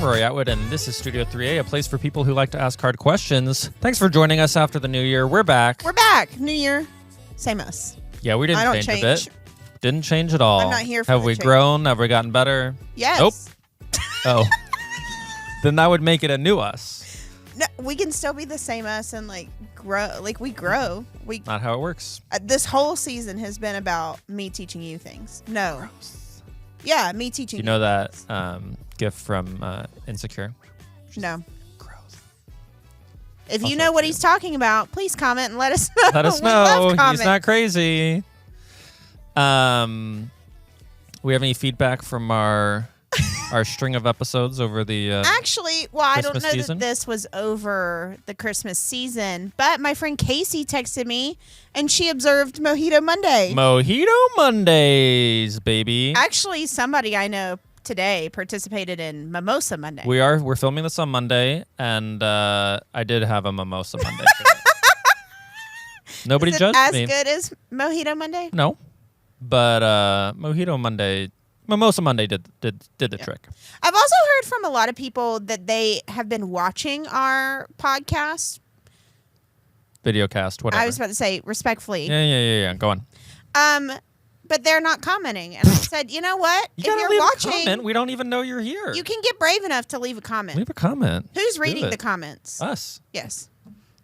Rory Atwood, and this is Studio 3A, a place for people who like to ask hard questions. Thanks for joining us after the new year. We're back. We're back. New year, same us. Yeah, we didn't change a bit. Didn't change at all. I'm not here for Have the we change. grown? Have we gotten better? Yes. Nope. Oh. Then that would make it a new us. No, we can still be the same us and like grow. Like we grow. Not how it works. This whole season has been about me teaching you things. No. Gross. Yeah, me teaching you. You know that gift from Insecure? No. Gross. If I'll you show know it what to he's you. talking about, please comment and let us know. Let us We love know. comments. He's not crazy. We have any feedback from our string of episodes over the Actually, well, I don't know Christmas season? that this was over the Christmas season, but my friend Casey texted me and she observed Mojito Monday. Mojito Mondays, baby? Actually, somebody I know today participated in Mimosa Monday. We're filming this on Monday, and I did have a mimosa Monday. Today. Nobody Is it judged as me. good as Mojito Monday? No, but Mimosa Monday did the trick. I've also heard from a lot of people that they have been watching our podcast. Videocast, whatever. I was about to say respectfully. Yeah. Go on. But they're not commenting. And I said, you know what? You if gotta you're leave watching, a comment. We don't even know you're here. you can get brave enough to leave a comment. Leave a comment. Who's Do reading it. the comments? Us. Yes.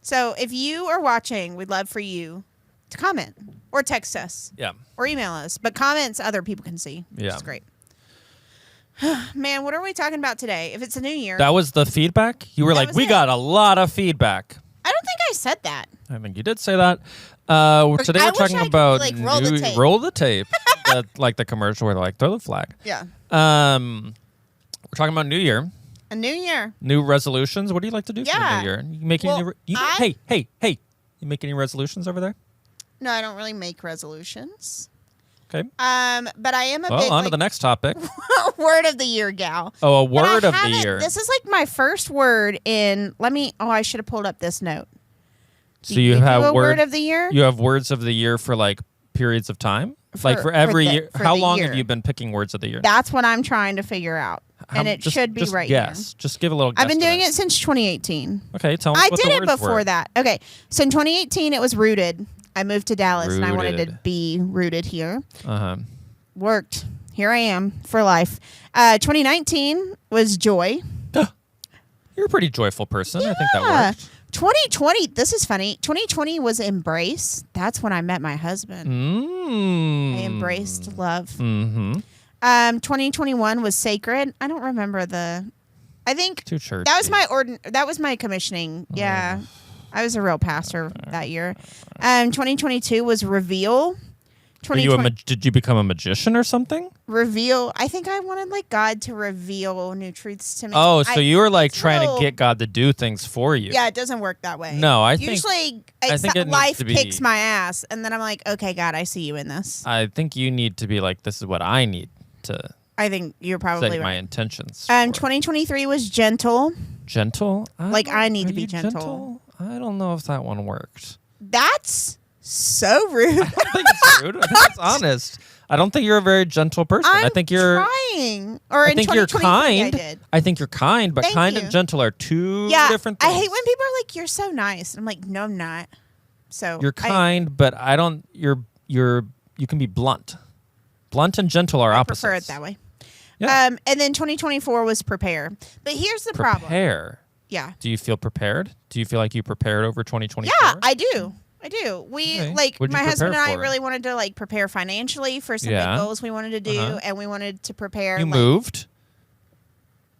So if you are watching, we'd love for you to comment or text us Yeah. or email us. But comments other people can see, which Yeah. is great. Man, what are we talking about today? If it's a new year. That was the feedback? You were That like, was we it. got a lot of feedback. I don't think I said that. I think you did say that. Today I we're wish talking I could, about like, roll the tape. roll the tape. Like the commercial where they're like, throw the flag. Yeah. We're talking about New Year, A new year. new resolutions. What do you like to do for the Yeah. New Year? You make any? Well, Hey! You make any resolutions over there? No, I don't really make resolutions. Okay. But I am a Well, big on to the next topic. word of the year gal. Oh, a But I word of the haven't- year. This is like my first word in. I should have pulled up this note. So Do you do have a word of the year? You have words of the year for like periods of time. Like for every year. for How the long year. have you been picking words of the year? That's what I'm trying to figure out, and it should be just right guess. Just give a little. here. I've been doing guesstimate. it since 2018. Okay, tell me I what did the it words before were. that. Okay, so in 2018 it was rooted. I moved to Dallas and I wanted to Rooted. be rooted here. Uh-huh. Worked. Here I am for life. 2019 was joy. You're a pretty joyful person. I think that Yeah. worked. 2020, this is funny. 2020 was embrace. That's when I met my husband. I embraced love. Mm-hmm. 2021 was sacred. I don't remember I think Too churchy. that was my commissioning. Yeah. I was a real pastor that year. 2022 was reveal. Did you become a magician or something? Reveal. I think I wanted like God to reveal new truths to me. Oh, so you were like it's trying real- to get God to do things for you. Yeah, it doesn't work that way. No, I think Usually I think it needs life to be- kicks my ass and then I'm like, okay, God, I see you in this. I think you need to be like, this is what I need to I think you're probably set my right. intentions. for. 2023 was gentle. Gentle? Like, I need to Are be you gentle. I don't know if that one worked. That's so rude. I don't think it's rude. I think it's honest. I don't think you're a very gentle person. I think you're trying. Or I in think you're 2023 kind. I did. I think you're kind, but Thank kind you. and gentle are two Yeah, different things. I hate when people are like, "You're so nice." I'm like, "No, I'm not." So You're kind, but I don't. You can be blunt. Blunt and gentle are I opposites. prefer it that way. Yeah. And then 2024 was prepare. But here's the problem. Prepare. Yeah. Do you feel prepared? Do you feel like you prepared over 2024? Yeah, I do. We Okay. like What'd you my husband and prepare I for? really wanted to like prepare financially for some Yeah. big goals we wanted to do, Uh-huh. and we wanted to prepare. You like, moved.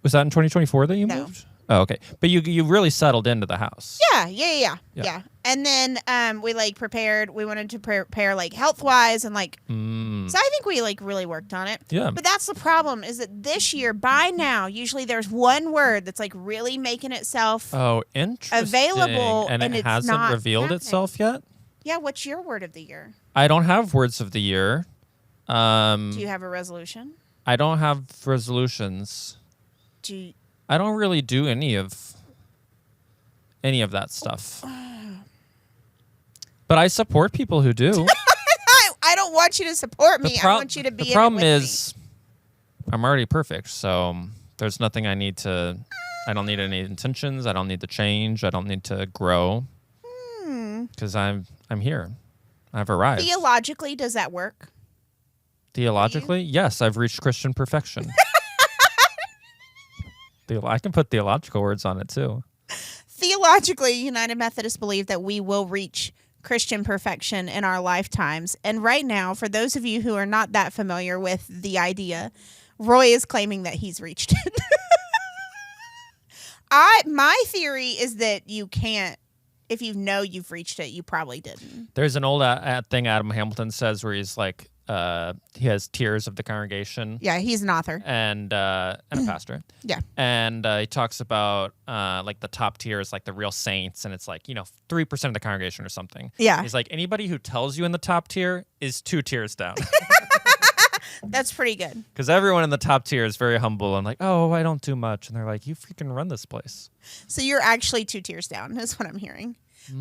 Was that in 2024 that you No. moved? Oh, okay. But you really settled into the house. Yeah. And then we like prepared. We wanted to prepare like health wise and like. So I think we like really worked on it. Yeah. But that's the problem is that this year, by now, usually there's one word that's like really making itself. Oh, interesting. Available, and and it it's hasn't not revealed happening. itself yet. Yeah. What's your word of the year? I don't have words of the year. Do you have a resolution? I don't have resolutions. Do you, I don't really do any of that stuff. But I support people who do. I don't want you to support me. I want you to be The problem in it with is I'm already perfect, so There's nothing I need to. I don't need any intentions. I don't need to change. I don't need to grow. Because I'm here. I've arrived. Theologically, does that work? Theologically, yes, I've reached Christian perfection. I can put theological words on it too. Theologically, United Methodists believe that we will reach Christian perfection in our lifetimes. And right now, for those of you who are not that familiar with the idea, Roy is claiming that he's reached it. My theory is that you can't. If you know you've reached it, you probably didn't. There's an old thing Adam Hamilton says where he's like, he has tiers of the congregation. Yeah, he's an author. And a pastor. Yeah. And he talks about like the top tier is like the real saints, and it's like, 3% of the congregation or something. Yeah. He's like, anybody who tells you in the top tier is 2 tiers down. That's pretty good. Because everyone in the top tier is very humble and like, oh, I don't do much. And they're like, you freaking run this place. So you're actually 2 tiers down, is what I'm hearing.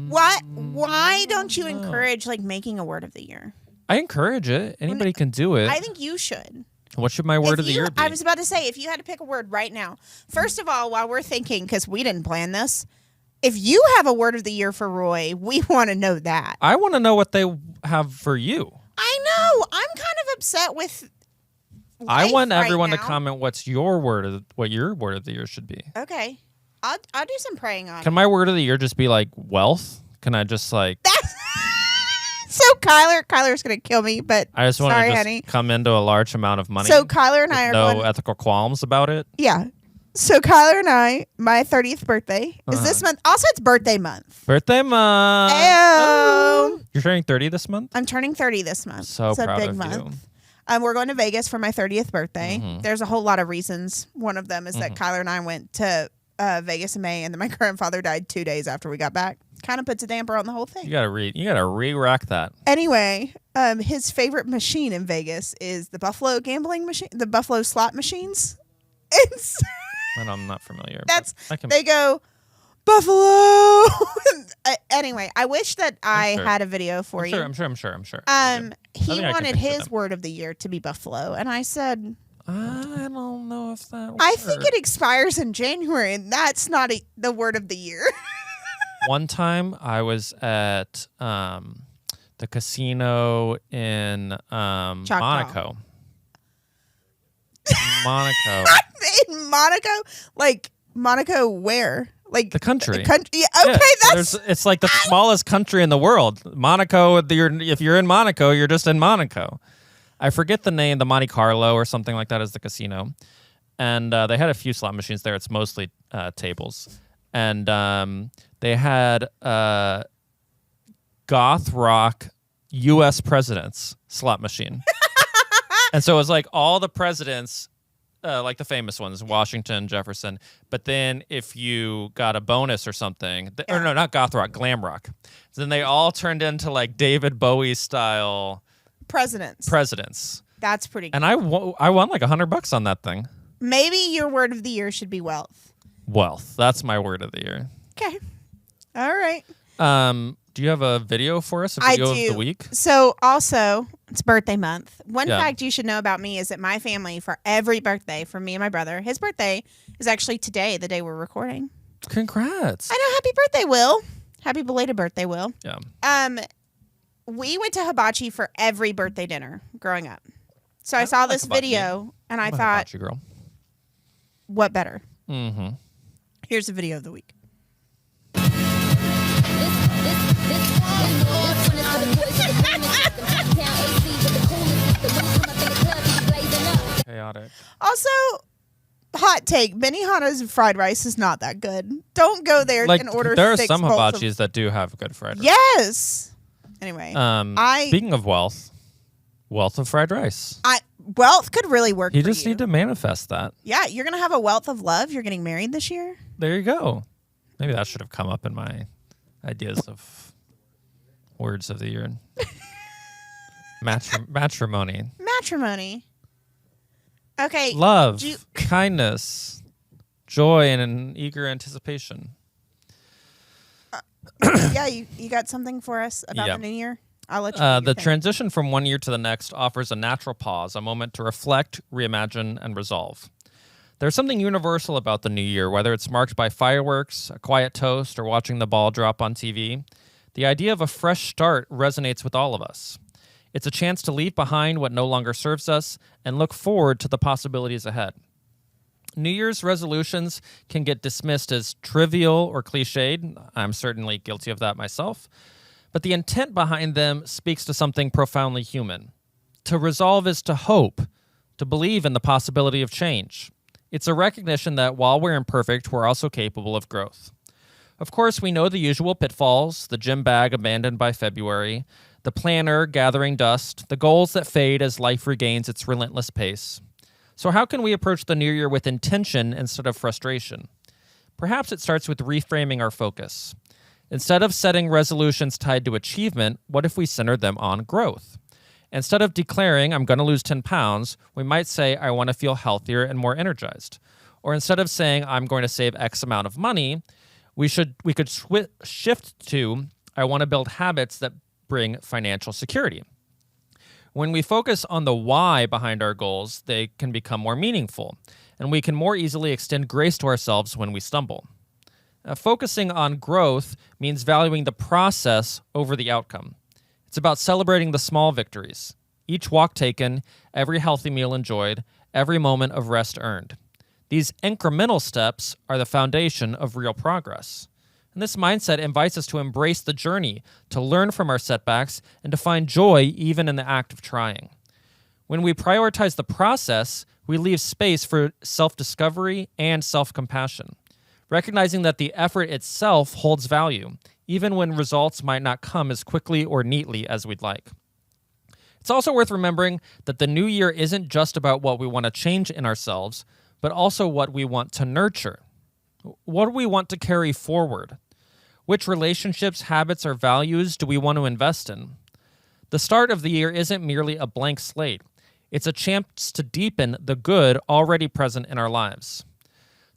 Why don't you encourage like making a word of the year? I encourage it. Anybody can do it. I think you should. What should my word of the year be? I was about to say, if you had to pick a word right now, first of all, while we're thinking, because we didn't plan this, if you have a word of the year for Roy, we want to know that. I want to know what they have for you. I know. I'm kind of upset with I want everyone to comment what your word of the year should be. Okay. I'll do some praying on it. Can my word of the year just be like wealth? Can I just like... So Kyler's going to kill me, but I just want sorry, to honey. come into a large amount of money. So Kyler and I are no going... ethical qualms about it? Yeah. So Kyler and I, my 30th birthday is this month. Also, it's birthday month. Birthday month. Ew. You're turning 30 this month? I'm turning 30 this month. So it's proud a big of month. you. We're going to Vegas for my 30th birthday. Mm-hmm. There's a whole lot of reasons. One of them is that Kyler and I went to Vegas in May, and then my grandfather died 2 days after we got back. Kind of puts a damper on the whole thing. You gotta re-rack that. Anyway, his favorite machine in Vegas is the Buffalo gambling machine, the Buffalo slot machines. I'm not familiar. They go Buffalo. Anyway, I wish that I had a video for you. I'm sure. He wanted his word of the year to be Buffalo, and I said, I don't know if that works. I think it expires in January, and that's not the word of the year. One time I was at the casino in Monaco. In Monaco? Like, Monaco where? Like the country. Yeah, okay, it's like the smallest country in the world. Monaco, if you're in Monaco, you're just in Monaco. I forget the name, the Monte Carlo or something like that is the casino. And they had a few slot machines there. It's mostly tables. And they had goth rock U.S. presidents slot machine. And so it was like all the presidents, like the famous ones, Washington, Jefferson. But then if you got a bonus or something, or no, not goth rock, glam rock. Then they all turned into like David Bowie style presidents. That's pretty good. And I won like $100 on that thing. Maybe your word of the year should be wealth. Wealth. That's my word of the year. Okay. All right. Do you have a video for us? A video of the week? So also, it's birthday month. One fact you should know about me is that my family, for every birthday, for me and my brother, his birthday is actually today, the day we're recording. Congrats. I know. Happy birthday, Will. Happy belated birthday, Will. Yeah. We went to hibachi for every birthday dinner growing up. So I saw this video, and I thought, hibachi girl. What better? Mm-hmm. Here's the video of the week. Chaotic. Also, hot take: Benihana's fried rice is not that good. Don't go there and order. There are 6 some bowls hibachis that do have good fried rice. Yes. Anyway, speaking of wealth of fried rice. Wealth could really work. You just need to manifest that. Yeah, you're gonna have a wealth of love. You're getting married this year. There you go. Maybe that should have come up in my ideas of words of the year. Matrimony. Okay. Love, kindness, joy, and an eager anticipation. Yeah, you got something for us about the new year? I'll let you the transition from one year to the next offers a natural pause, a moment to reflect, reimagine, and resolve. There's something universal about the new year, whether it's marked by fireworks, a quiet toast, or watching the ball drop on TV. The idea of a fresh start resonates with all of us. It's a chance to leave behind what no longer serves us and look forward to the possibilities ahead. New Year's resolutions can get dismissed as trivial or cliched. I'm certainly guilty of that myself. But the intent behind them speaks to something profoundly human. To resolve is to hope, to believe in the possibility of change. It's a recognition that while we're imperfect, we're also capable of growth. Of course, we know the usual pitfalls, the gym bag abandoned by February, the planner gathering dust, the goals that fade as life regains its relentless pace. So how can we approach the new year with intention instead of frustration? Perhaps it starts with reframing our focus. Instead of setting resolutions tied to achievement, what if we center them on growth? Instead of declaring, I'm going to lose 10 pounds, we might say, I want to feel healthier and more energized. Or instead of saying, I'm going to save X amount of money, we could shift to, I want to build habits that bring financial security. When we focus on the why behind our goals, they can become more meaningful, and we can more easily extend grace to ourselves when we stumble. Focusing on growth means valuing the process over the outcome. It's about celebrating the small victories, each walk taken, every healthy meal enjoyed, every moment of rest earned. These incremental steps are the foundation of real progress. And this mindset invites us to embrace the journey, to learn from our setbacks, and to find joy even in the act of trying. When we prioritize the process, we leave space for self-discovery and self-compassion, recognizing that the effort itself holds value, even when results might not come as quickly or neatly as we'd like. It's also worth remembering that the new year isn't just about what we want to change in ourselves, but also what we want to nurture. What do we want to carry forward? Which relationships, habits, or values do we want to invest in? The start of the year isn't merely a blank slate. It's a chance to deepen the good already present in our lives.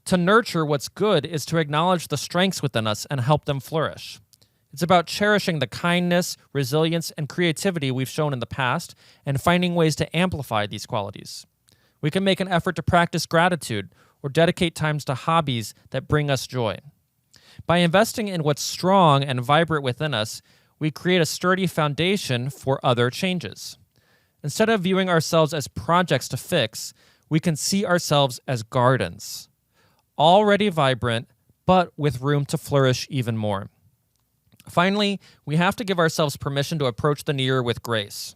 To nurture what's good is to acknowledge the strengths within us and help them flourish. It's about cherishing the kindness, resilience, and creativity we've shown in the past and finding ways to amplify these qualities. We can make an effort to practice gratitude or dedicate times to hobbies that bring us joy. By investing in what's strong and vibrant within us, we create a sturdy foundation for other changes. Instead of viewing ourselves as projects to fix, we can see ourselves as gardens, already vibrant, but with room to flourish even more. Finally, we have to give ourselves permission to approach the new year with grace.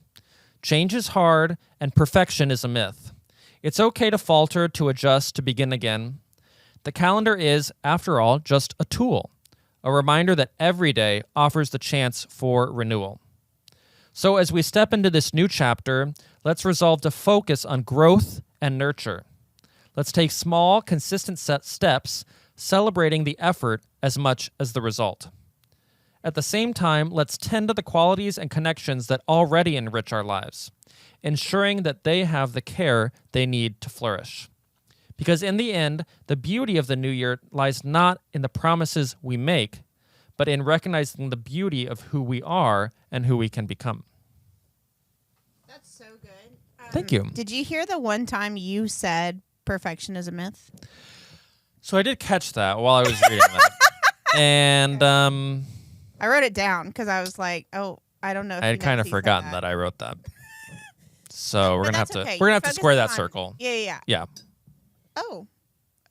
Change is hard, and perfection is a myth. It's okay to falter, to adjust, to begin again. The calendar is, after all, just a tool, a reminder that every day offers the chance for renewal. So as we step into this new chapter, let's resolve to focus on growth and nurture. Let's take small, consistent steps, celebrating the effort as much as the result. At the same time, let's tend to the qualities and connections that already enrich our lives, ensuring that they have the care they need to flourish. Because in the end, the beauty of the new year lies not in the promises we make, but in recognizing the beauty of who we are and who we can become. That's so good. Thank you. Did you hear the one time you said perfection is a myth? So I did catch that while I was reading that. And I wrote it down because I was like, oh, I don't know if I had kind of forgotten that I wrote that. So we're gonna have to square that circle. Yeah. Yeah. Oh,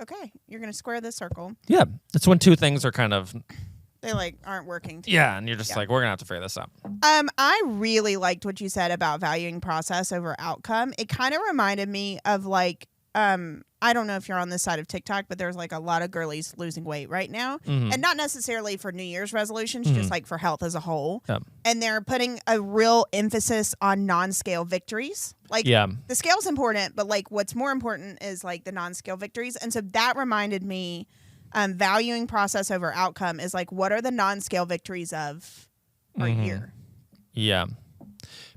okay. You're gonna square the circle. Yeah. It's when two things are kind of They aren't working together. yeah, and you're just like, we're gonna have to figure this out. I really liked what you said about valuing process over outcome. It kind of reminded me of I don't know if you're on this side of TikTok, but there's a lot of girlies losing weight right now. Mm-hmm. And not necessarily for New Year's resolutions, just for health as a whole. Yeah. And they're putting a real emphasis on non-scale victories. The scale's important, but what's more important is the non-scale victories. And so that reminded me, valuing process over outcome is what are the non-scale victories of our year? Yeah.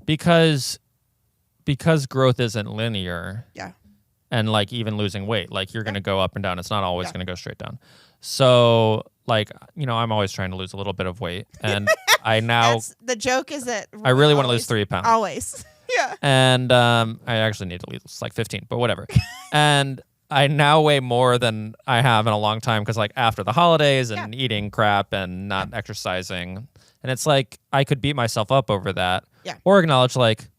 Because growth isn't linear. Yeah. And even losing weight, you're going to go up and down. It's not always going to go straight down. So I'm always trying to lose a little bit of weight. And I now, the joke is that I really want to lose 3 pounds. Always. Yeah. And I actually need to lose 15, but whatever. And I now weigh more than I have in a long time because, like, after the holidays and eating crap and not exercising, and it's like I could beat myself up over that, or acknowledge like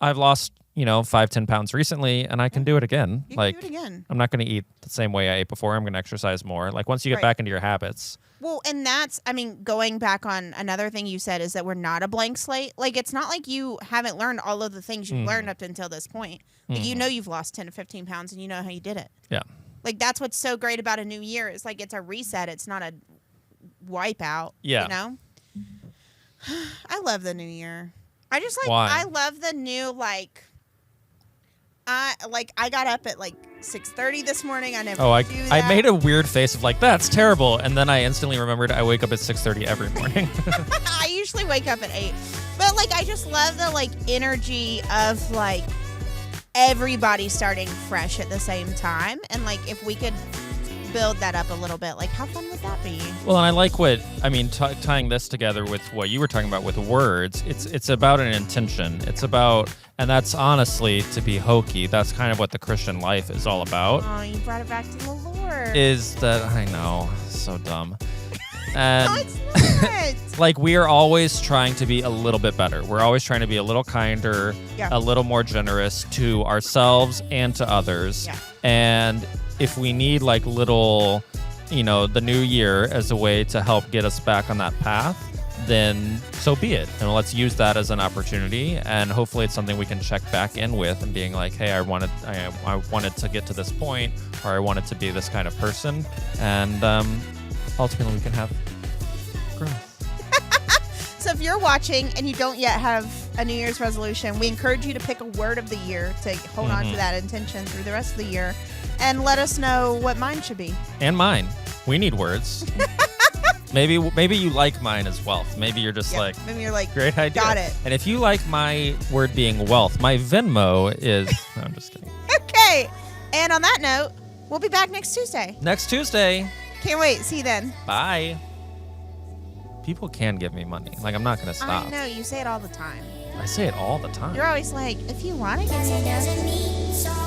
I've lost 5-10 pounds recently, and I can do it again. You like, can do it again. I'm not going to eat the same way I ate before. I'm going to exercise more. Like once you get back into your habits. Well, and that's, I mean, going back on another thing you said is that we're not a blank slate. Like, it's not like you haven't learned all of the things you've learned up until this point. Like, you've lost 10 to 15 pounds and you know how you did it. Yeah. Like, that's what's so great about a new year. It's like it's a reset. It's not a wipeout. Yeah. I love the new year. I just like, Why? I love the new, I got up at 6:30 this morning. I never do that. I made a weird face of like, that's terrible. And then I instantly remembered I wake up at 6:30 every morning. I usually wake up at 8. But I just love the energy of everybody starting fresh at the same time. And if we could build that up a little bit, how fun would that be? Well, and I like tying this together with what you were talking about with words. It's about an intention. It's about, and that's honestly, to be hokey, that's kind of what the Christian life is all about. Oh, you brought it back to the Lord. Is that, I know, so dumb. And no, it's not. we are always trying to be a little bit better. We're always trying to be a little kinder, a little more generous to ourselves and to others. Yeah. And if we need little, the new year as a way to help get us back on that path, then so be it. And let's use that as an opportunity. And hopefully it's something we can check back in with and being like, hey, I wanted to get to this point, or I wanted to be this kind of person. And ultimately we can have growth. So if you're watching and you don't yet have a New Year's resolution, we encourage you to pick a word of the year to hold on to that intention through the rest of the year, and let us know what mine should be. And mine. We need words. Maybe you like mine as wealth. Maybe you're just maybe you're great idea. Got it. And if you like my word being wealth, my Venmo is, no, I'm just kidding. Okay. And on that note, we'll be back next Tuesday. Next Tuesday. Can't wait. See you then. Bye. People can give me money. I'm not going to stop. I know. You say it all the time. I say it all the time. You're always like, if you want to give me money.